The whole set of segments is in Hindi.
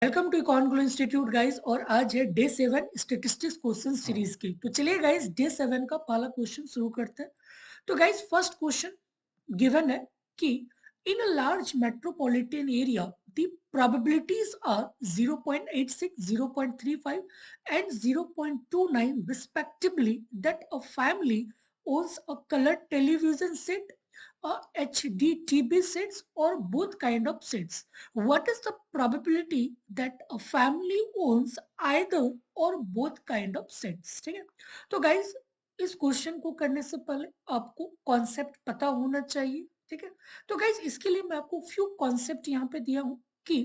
Welcome to Econ institute guys. और आज है डे 7 स्टेटिस्टिक्स क्वेश्चन सीरीज की। तो चलिए गाइस डे 7 का पहला क्वेश्चन शुरू करते हैं। तो गाइस फर्स्ट क्वेश्चन गिवन है कि in a large metropolitan area the probabilities are 0.86, 0.35 and 0.29 respectively that a family owns a colored television set, a HDTV sets or both kind of sets. What is the probability that a family owns either or both kind of sets? ठीक है, तो गाइस इस क्वेश्चन को करने से पहले आपको कॉन्सेप्ट पता होना चाहिए। ठीक है, तो गाइस इसके लिए मैं आपको फ्यू कॉन्सेप्ट यहाँ पे दिया हूँ कि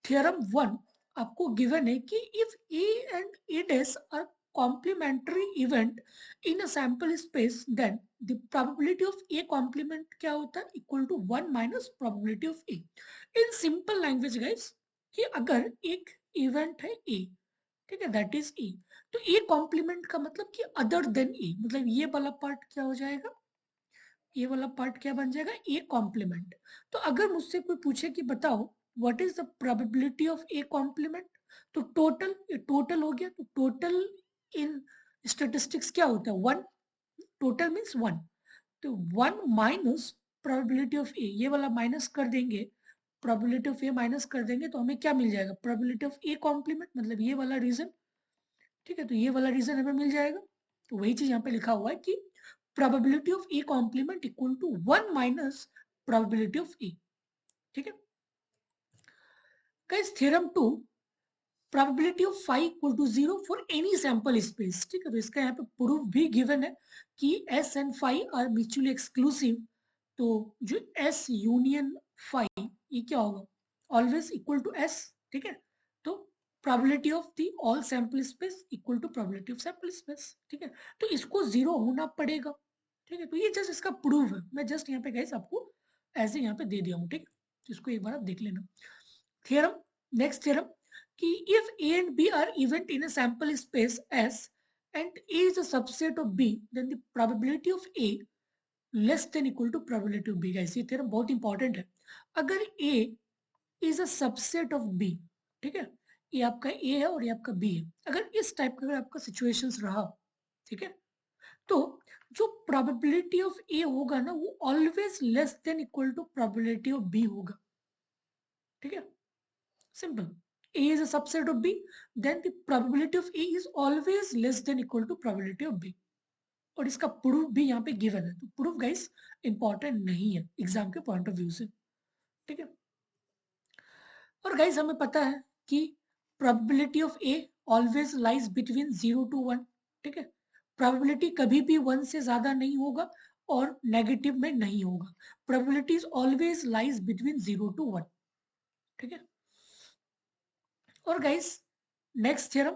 थ्योरम 1 आपको गिवन है कि if A and A dash are complementary event in a sample space then the probability of A complement क्या होता है, equal to 1 minus probability of A. In simple language guys कि अगर एक इवेंट है ए, ठीक है, दैट इज ए, तो ए कॉम्प्लीमेंट का मतलब कि अदर देन ए, मतलब ये वाला पार्ट क्या हो जाएगा, ये वाला पार्ट क्या बन जाएगा, ए कॉम्प्लीमेंट। तो अगर मुझसे कोई पूछे कि बताओ what is the probability of A complement, तो टोटल, टोटल हो गया, तो टोटल इन स्टेटिस्टिक्स क्या होता है, वन। टोटल मीन्स वन, तो one minus probability of A, ये वाला माइनस कर देंगे, प्रोबेबिलिटी ऑफ ए माइनस कर देंगे तो हमें क्या मिल जाएगा, प्रोबेबिलिटी ऑफ ए कॉम्प्लीमेंट, मतलब ये वाला रीजन। ठीक है, तो ये वाला रीजन हमें मिल जाएगा। तो वही चीज यहाँ पे लिखा हुआ है कि probability of A complement equal to 1 minus probability of A। ठीक है guys, theorem 2 probability of phi equal to 0 for any sample space। ठीक है, तो इसका यहाँ पे प्रूफ भी गिवन है कि S and phi are mutually exclusive। तो जो S यूनियन phi ये क्या होगा, ऑलवेज इक्वल टू S। ठीक है, तो probability of the all sample space equal to probability of sample space। ठीक है, तो इसको जीरो होना पड़ेगा। ठीक है, तो ये जस्ट इसका प्रूफ है, मैं जस्ट यहाँ पे गाइस आपको ऐसे यहाँ पे दे दिया हूँ। ठीक, तो इसको एक बार आप देख लेना। थ्योरम, नेक्स्ट थ्योरम कि if A and B are event in a sample space S and A is a subset of B, then the probability of A less than equal to probability of B। guys ये थ्योरम बहुत इंपॉर्टेंट है। अगर A is a subset of B, ठीक है, ये आपका A है और ये आपका B है, अगर इस टाइप का अगर आपका सिचुएशंस रहा, ठीक है, तो जो प्रोबेबिलिटी ऑफ ए होगा ना वो always less than equal to probability of B होगा। ठीक है, simple, A is a subset of B, then the probability of A is always less than equal to probability of B. और इसका प्रूफ भी यहाँ पे गिवन है। तो प्रूफ गाइस इंपॉर्टेंट नहीं है एग्जाम के पॉइंट ऑफ व्यू से। ठीक है, और गाइस हमें पता है कि probability of A always lies between 0 to 1। ठीक है, प्रोबेबिलिटी कभी भी 1 से ज्यादा नहीं होगा और नेगेटिव में नहीं होगा। Probability always lies between 0 to 1। ठीक है, और गाइस नेक्स्ट थ्योरम,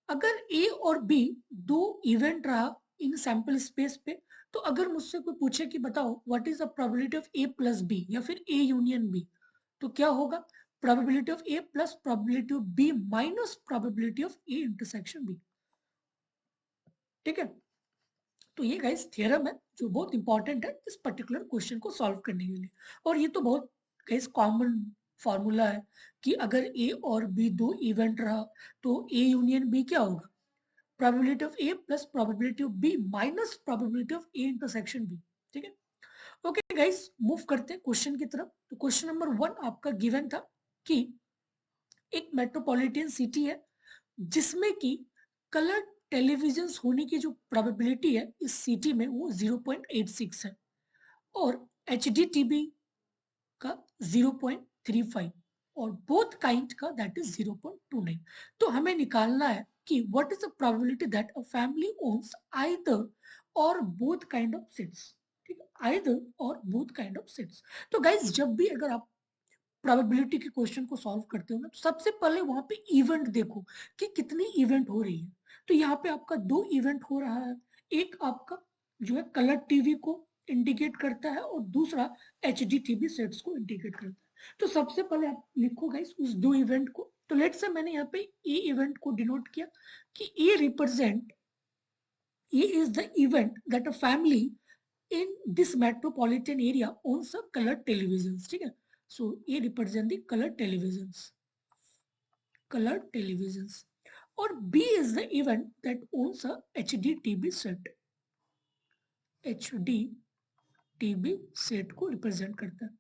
अगर ए और बी दो इवेंट रहा इन सैंपल स्पेस पे, तो अगर मुझसे कोई पूछे कि बताओ what is the probability of A plus B या फिर ए यूनियन बी, तो क्या होगा, probability of A plus probability of B minus probability of A intersection B. ठीक है, तो ये गाइस थ्योरम है जो बहुत इंपॉर्टेंट है इस पर्टिकुलर क्वेश्चन को सॉल्व करने के लिए। और ये तो बहुत गाइस कॉमन फॉर्मूला है कि अगर ए और बी दो इवेंट रहा तो ए यूनियन बी क्या होगा, probability of A plus probability of B minus probability of A intersection B। ठीक है, ओके गाइस मूव करते हैं क्वेश्चन की तरफ। तो क्वेश्चन नंबर 1 आपका गिवन था कि एक मेट्रोपॉलिटन सिटी है जिसमें कि कलर टेलीविजन होने की जो प्रोबेबिलिटी है इस सिटी में वो 0.86 है और HDTV का 0.35 और बोथ काइंड का दैट इज 0.29। तो हमें निकालना है कि what is the probability that a family owns either और बोथ काइंड ऑफ सेट्स। ठीक है, आइदर और बोथ काइंड ऑफ सेट्स। तो गाइस जब भी अगर आप प्रोबेबिलिटी के क्वेश्चन को सॉल्व करते हो ना, तो सबसे पहले वहां पे इवेंट देखो कि कितनी इवेंट हो रही है। तो यहाँ पे आपका दो इवेंट हो रहा है, एक आपका जो है कलर टीवी को इंडिकेट करता है और दूसरा HDTV सेट्स को इंडिकेट करता है। तो सबसे पहले आप लिखो गाइस उस दो इवेंट को। तो लेट से मैंने यहाँ पे ए इवेंट को डिनोट किया कि A represent, A is the event that a family in this metropolitan area owns a colored televisions। ठीक है, so ये represent the colored televisions। colored televisions. और B is the event that owns a HD TV set. HD TV set को रिप्रेजेंट करता है,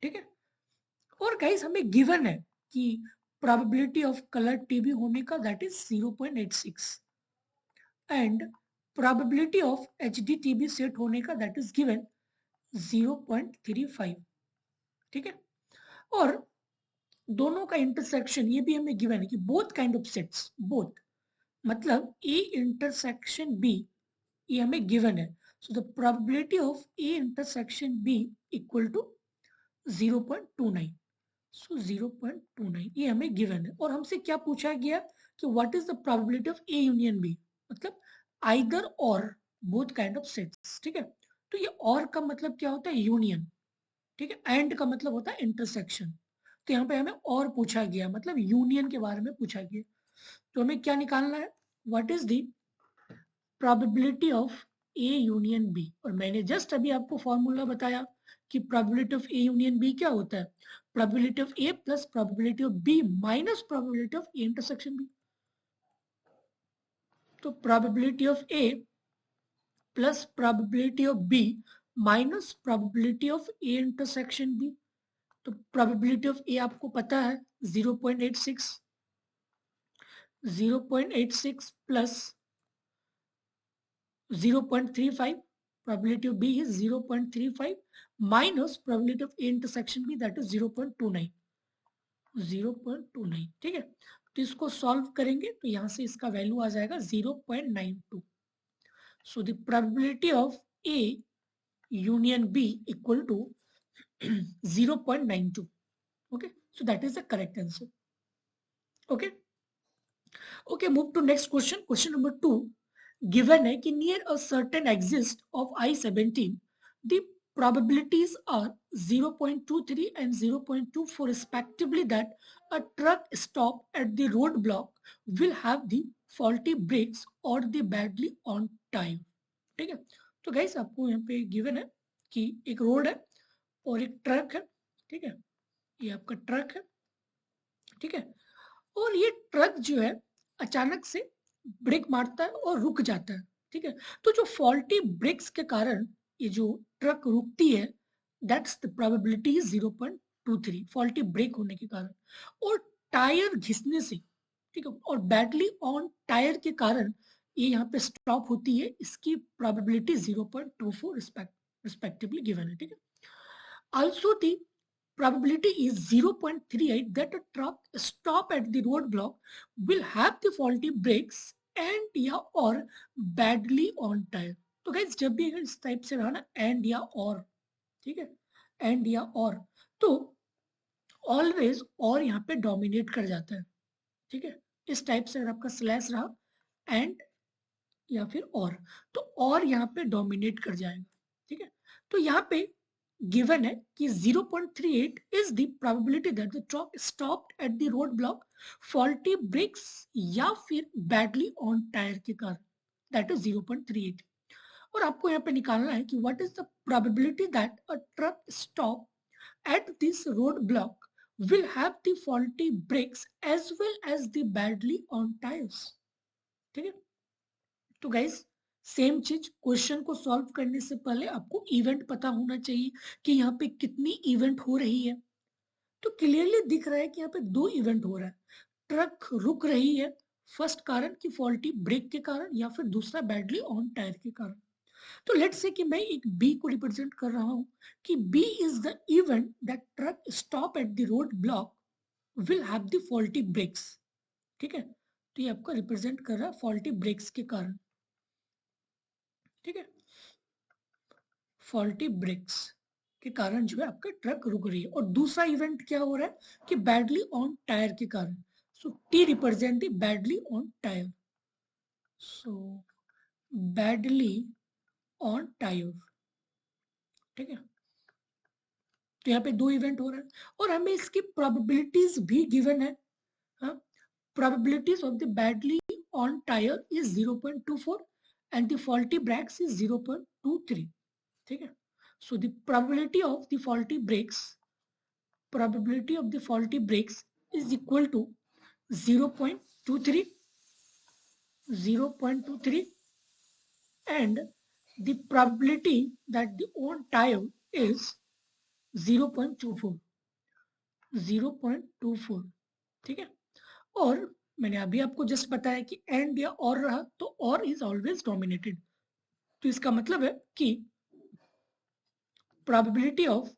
ठीक है। और गाइस हमें गिवन है कि प्रोबेबिलिटी ऑफ कलर टीवी होने का that is 0.86 and probability of HD TV set होने का दैट इज गिवन 0.35, ठीक है। और दोनों का इंटरसेक्शन ये भी हमें गिवन है कि both kind of sets, both मतलब ए इंटरसेक्शन बी ये हमें गिवन है। So the probability of A intersection B equal to 0.29। So 0.29 ये हमें गिवन है। और हमसे क्या पूछा गया कि what is the probability of A union B, मतलब आइदर और बोथ काइंड ऑफ सेट्स, ठीक है। तो ये और का मतलब क्या होता है, यूनियन, ठीक है। एंड का मतलब होता है इंटरसेक्शन। तो यहाँ पे हमें और पूछा गया, मतलब यूनियन के बारे में पूछा गया। तो हमें क्या निकालना है, what is the probability of A union B. और मैंने जस्ट अभी आपको फॉर्मूला बताया कि probability of A union B क्या होता है, probability of A plus probability of B minus probability of A intersection B. तो probability of A plus probability of B minus probability of A intersection B. तो प्रोबेबिलिटी ऑफ ए आपको पता है 0.86, 0.86 plus 0.35, probability of B is 0.35 minus probability of A intersection B that is 0.29, 0.29, ठीक है। तो इसको सॉल्व करेंगे तो यहां से इसका वैल्यू आ जाएगा 0.92। So the probability of A union B equal to 0.92। okay, so that is the correct answer. okay okay move to next question. Question number 2, given है कि near a certain exit of I-17 the probabilities are 0.23 and 0.24 respectively that a truck stop at the roadblock will have the faulty brakes or the badly on time, ठीक है। तो गाइस आपको यहाँ पे गिवन है कि एक रोड है और एक ट्रक है, ठीक है। ये आपका ट्रक है, ठीक है। और ये ट्रक जो है अचानक से ब्रेक मारता है और रुक जाता है, ठीक है। तो जो फॉल्टी ब्रेक्स के कारण ये जो ट्रक रुकती है that's the probability is 0.23 faulty brake होने के कारण। और टायर घिसने से, ठीक है, और बैडली ऑन टायर के कारण ये यहाँ पे स्टॉप होती है, इसकी प्रोबेबिलिटी 0.24 रिस्पेक्टिवली गिवन है, ठीक है। Also the probability is 0.38 that a truck stop at the roadblock will have the faulty brakes and या और badly on tire। तो गाइस जब भी अगर इस टाइप से रहा ना एंड या और, ठीक है, एंड या और, तो ऑलवेज और यहाँ पे डोमिनेट कर जाता है, ठीक है। इस टाइप से अगर आपका स्लैश रहा एंड या फिर तो और यहाँ पे डोमिनेट कर जाएगा, ठीक है। तो यहाँ पे given है कि 0.38 is the probability that the truck stopped at the roadblock faulty brakes या फिर badly on tire के कारण, that is 0.38। और आपको यहाँ पे निकालना है कि what is the probability that a truck stop at this roadblock will have the faulty brakes as well as the badly on tires, ठीक है। तो गाइस सेम चीज, क्वेश्चन को सॉल्व करने से पहले आपको इवेंट पता होना चाहिए कि यहाँ पे कितनी इवेंट हो रही है। तो क्लियरली दिख रहा है कि यहाँ पे 2 इवेंट हो रहा है, ट्रक रुक रही है, फर्स्ट कारण की फॉल्टी ब्रेक के कारण या फिर दूसरा बैडली ऑन टायर के कारण। तो लेट्स से कि मैं एक बी को रिप्रेजेंट कर रहा हूं कि B is the event that truck stop at the road block will have the faulty brakes, ठीक है। तो ये आपका रिप्रेजेंट कर रहा है फॉल्टी ब्रेक्स के कारण, ठीक है। फॉल्टी ब्रेक्स के कारण जो है आपका ट्रक रुक रही है। और दूसरा इवेंट क्या हो रहा है कि बैडली ऑन टायर के कारण। So T represent the badly on tyre, so badly on tyre, ठीक है। तो यहाँ पे 2 इवेंट हो रहा है और हमें इसकी प्रोबेबिलिटीज भी गिवन है। Probabilities of the badly on tyre is 0.24 and the faulty brakes is 0.23, ठीक है। So the probability of the faulty brakes is equal to 0.23, 0.23, and the probability that the own tire is 0.24, 0.24, ठीक है। और मैंने अभी आपको जस्ट बताया कि एंड या और रहा तो और इज ऑलवेज डोमिनेटेड, तो इसका मतलब है कि probability of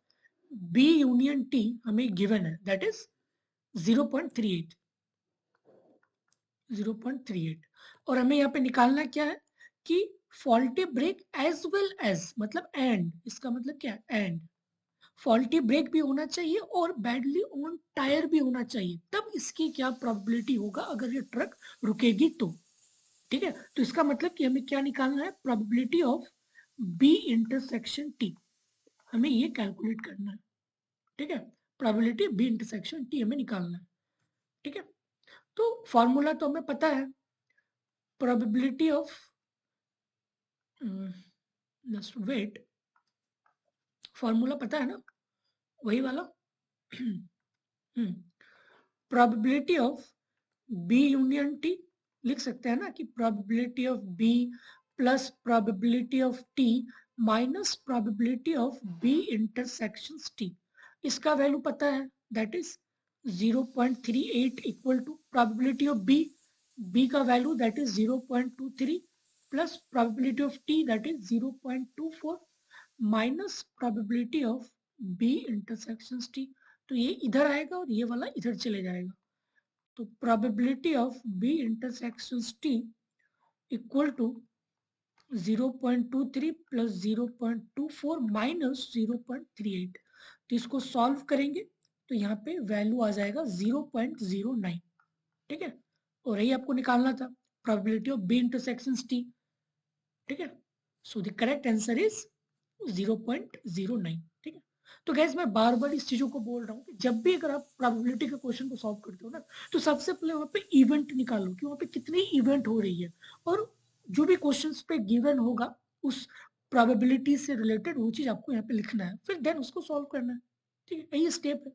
B union T हमें गिवन है, दैट इज 0.38, 0.38। और हमें यहाँ पे निकालना क्या है कि faulty brake as well as, मतलब एंड, इसका मतलब क्या है एंड फॉल्टी ब्रेक भी होना चाहिए और बैडली ऑन टायर भी होना चाहिए, तब इसकी क्या प्रोबेबिलिटी होगा अगर ये ट्रक रुकेगी तो, ठीक है। तो इसका मतलब कि हमें क्या निकालना है, probability of B intersection T, हमें ये कैलकुलेट करना है, ठीक है। प्रोबेबिलिटी बी इंटरसेक्शन टी हमें निकालना है, ठीक है। तो फॉर्मूला तो हमें पता है, probability of just wait, formula पता है ना, वही वाला probability of B union T लिख सकते हैं ना कि probability of B plus probability of T minus probability of B intersection T, इसका वैल्यू पता है, that is 0.38 equal to probability of B का value that is 0.23 plus probability of T that is 0.24 minus probability of B intersection T, तो ये इधर आएगा और ये वाला इधर चले जाएगा, तो probability of B intersection T equal to 0.23 plus 0.24 minus 0.38, तो इसको सॉल्व करेंगे तो यहाँ पे वैल्यू आ जाएगा 0.09, ठीक है। और यही आपको निकालना था probability of B intersection T, ठीक है। So the correct answer is 0.09, ठीक है। तो गैस मैं बार बार इस चीजों को बोल रहा हूँ कि जब भी अगर आप प्रोबेबिलिटी के क्वेश्चन को सॉल्व करते हो ना, तो सबसे पहले वहाँ पे इवेंट निकालो कि वहाँ पे कितनी इवेंट हो रही है, और जो भी क्वेश्चंस पे गिवन होगा उस प्रोबेबिलिटी से रिलेटेड वो चीज आपको यहाँ पे लिखना है, फिर देन उसको सॉल्व करना है, ठीक है, यही स्टेप है।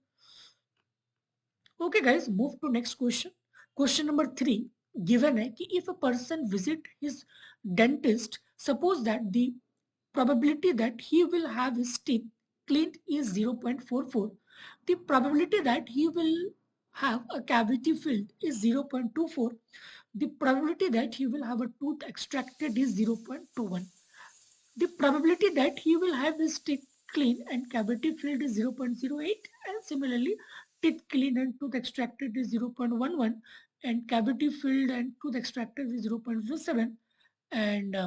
Okay guys, move to next question. Question number 3 given है कि if a person visit his dentist, suppose that the probability that he will have his teeth cleaned is 0.44. The probability that he will have a cavity filled is 0.24. The probability that he will have a tooth extracted is 0.21. The probability that he will have his teeth clean and cavity filled is 0.08. And similarly, teeth clean and tooth extracted is 0.11. And cavity filled and tooth extracted is 0.07. And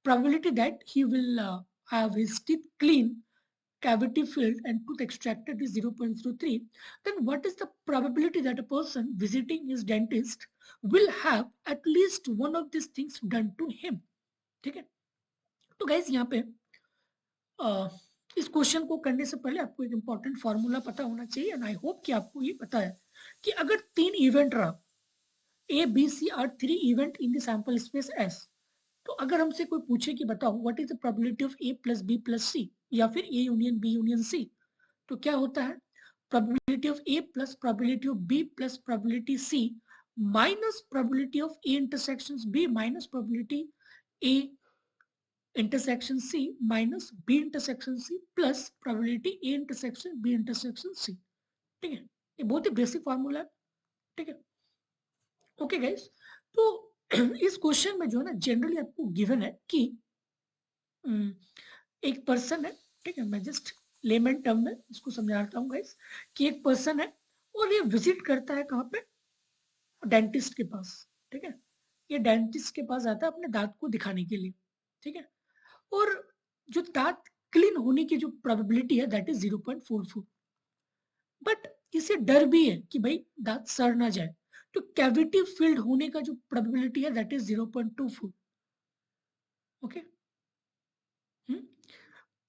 probability that he will have his teeth clean, cavity filled and tooth extracted is 0.03, then what is the probability that a person visiting his dentist will have at least one of these things done to him, ठीक है। तो गाइस यहाँ पे इस क्वेश्चन को करने से पहले आपको एक इंपॉर्टेंट फॉर्मूला पता होना चाहिए, एंड आई होप कि आपको ये पता है कि अगर 3 इवेंट रहा, A B C are 3 event in the sample space S, तो अगर हमसे कोई पूछे कि बताओ what is the probability of A plus B plus C, या फिर A union B union C, तो क्या होता है, probability of A plus probability of B plus probability C minus probability of A intersection B minus probability A intersection C minus B intersection C plus probability A intersection B intersection C, ठीक है। ये बहुत ही बेसिक फॉर्मूला है, ठीक है। ओके गाइस, तो इस क्वेश्चन में जो है ना जनरली आपको गिवन है कि एक पर्सन है, ठीक है, मैं जस्ट लेमन टर्म में इसको समझाता हूँ गाइस, कि एक पर्सन है और ये विजिट करता है कहाँ पे, डेंटिस्ट के पास, ठीक है। ये डेंटिस्ट के पास आता है अपने दांत को दिखाने के लिए, ठीक है। और जो दांत क्लीन होने की जो प्रोबेबिलिटी है दैट इज 0.44, बट इसे डर भी है कि भाई दांत सड़ ना जाए, तो कैविटी फिल्ड होने का जो प्रोबेबिलिटी है that is 0.24, okay.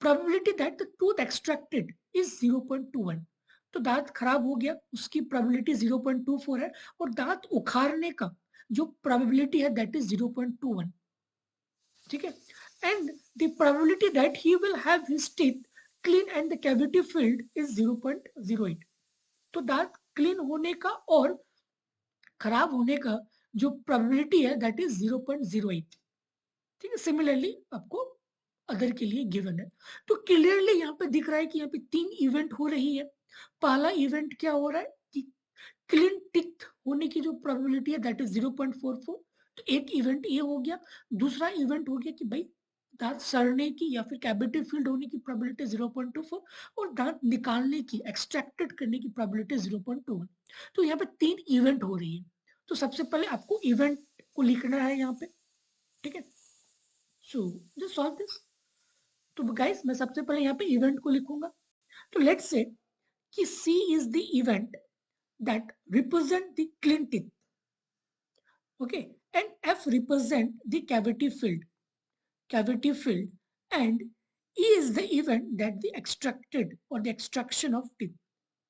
Probability that the tooth extracted is 0.21, तो दांत खराब हो गया उसकी प्रोबेबिलिटी 0.24 है, और दांत उखाड़ने का जो प्रोबेबिलिटी है दैट इज 0.21, ठीक है। And the probability that he will have his teeth clean and the cavity filled is 0.08, तो दांत क्लीन होने का और खराब होने का जो प्रोबेबिलिटी है दैट इज 0.08। ठीक है, सिमिलरली आपको अदर के लिए गिवन है। तो क्लियरली यहाँ पे दिख रहा है कि यहाँ पे 3 इवेंट हो रही है। पहला इवेंट क्या हो रहा है कि क्लीन टिक होने की जो प्रोबेबिलिटी है दैट इज 0.44। तो एक इवेंट ये हो गया। दूसरा इवेंट हो गया कि भाई दांत सड़ने की या फिर कैविटी फील्ड होने की प्रोबेबिलिटी 0.24 और दांत निकालने की एक्सट्रैक्टेड करने की प्रोबेबिलिटी 0.21। तो यहाँ पे 3 इवेंट हो रही है। तो सबसे पहले आपको इवेंट को लिखना है यहाँ पे। ठीक है, सो जस्ट सॉल्व दिस। तो गाइस मैं सबसे पहले यहाँ पे इवेंट को लिखूंगा। तो लेट्स से कि C is the event that represent the clean teeth, okay, and F represent the cavity filled, and E is the event that the extracted or the extraction of teeth,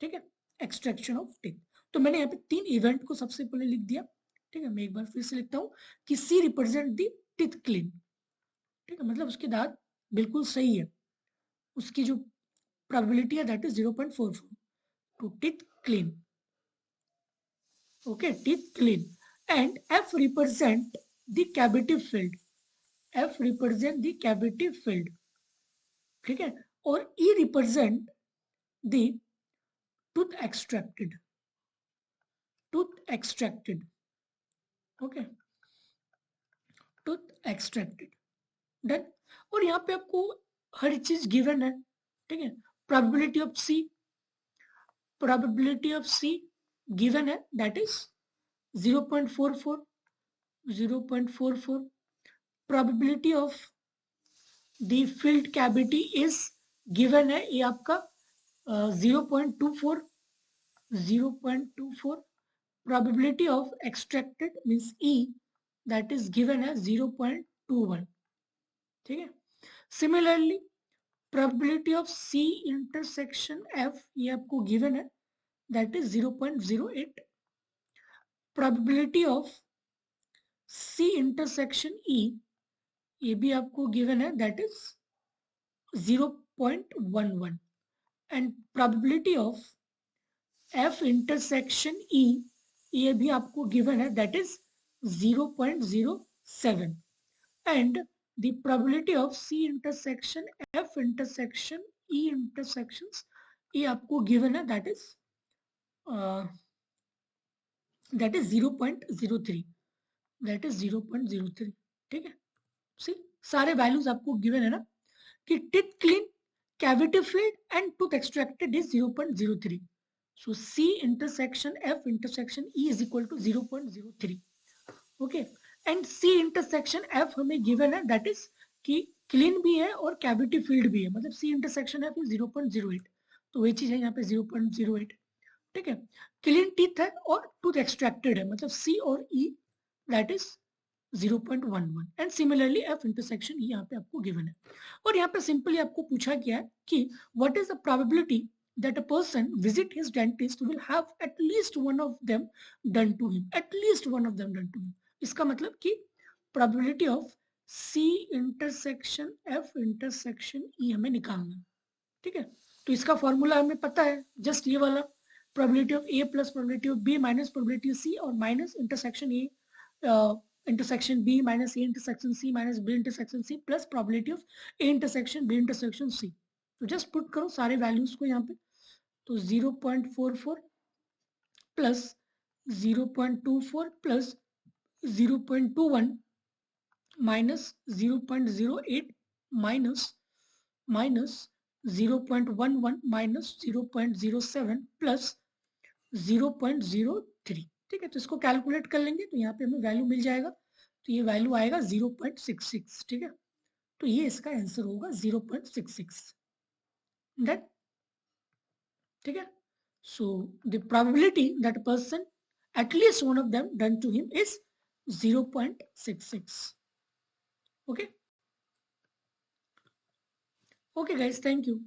ठीक है, extraction of teeth। तो मैंने यहाँ पे 3 इवेंट को सबसे पहले लिख दिया। ठीक है, मैं एक बार फिर से लिखता हूँ कि C represent the teeth clean। ठीक है, मतलब उसके दांत बिल्कुल सही है, उसकी जो प्रोबेबिलिटी है that is 0.44 to teeth clean. Okay, teeth clean, and F represent the cavity filled। F represent the cavity filled, ठीक है, और E represent the tooth extracted। Okay, tooth extracted, done. और यहाँ पे आपको हर चीज गिवन है। ठीक है, प्रोबेबिलिटी ऑफ C गिवन है that is 0.44। Probability of the filled cavity is given है, ये आपका 0.24। Probability of extracted means E that is given है 0.21। ठीक है, similarly probability of C intersection F ये आपको गिवन है that is 0.08। Probability of C intersection E ये भी आपको गिवन है that is 0.11। And probability of F intersection E ये भी आपको गिवन है that is 0.07। And the probability of C intersection F intersection E intersections ये आपको गिवन है दैट इज 0.03। That is 0.03। ठीक है, सी सारे वैल्यूज आपको गिवन है ना कि teeth clean, cavity field and tooth extracted is 0.03। So C intersection F intersection E is equal to 0.03। Okay, and C intersection F हमें given है that is कि clean भी है और cavity filled भी है, मतलब C intersection F is 0.08। तो वही चीज है यहाँ पे 0.08। ठीक है, clean teeth है और tooth extracted है, मतलब C और E that is 0.11। And similarly F intersection यहाँ पे आपको गिवन है। और यहाँ पे सिंपली आपको पूछा गया है कि what is the probability that a person visit his dentist will have at least one of them done to him। at least one of them done to him, इसका मतलब कि probability of C intersection F intersection E हमें निकालना। ठीक है, तो इसका फॉर्मूला हमें पता है, जस्ट ये वाला probability of A plus probability of B minus probability of C और minus intersection A intersection B minus A intersection C minus B intersection C plus probability of A intersection B intersection C। तो जस्ट पुट करो सारे वैल्यूज को यहाँ पे। तो 0.44 plus 0.24 plus 0.21 minus 0.08 minus 0.11 minus 0.07 plus 0.03। ठीक है, तो इसको कैलकुलेट कर लेंगे तो यहाँ पे हमें वैल्यू मिल जाएगा। तो ये वैल्यू आएगा 0.66। ठीक है, तो ये इसका आंसर होगा 0.66। दैट ठीक है, so the probability that a person at least one of them done to him is 0.66। okay guys, thank you।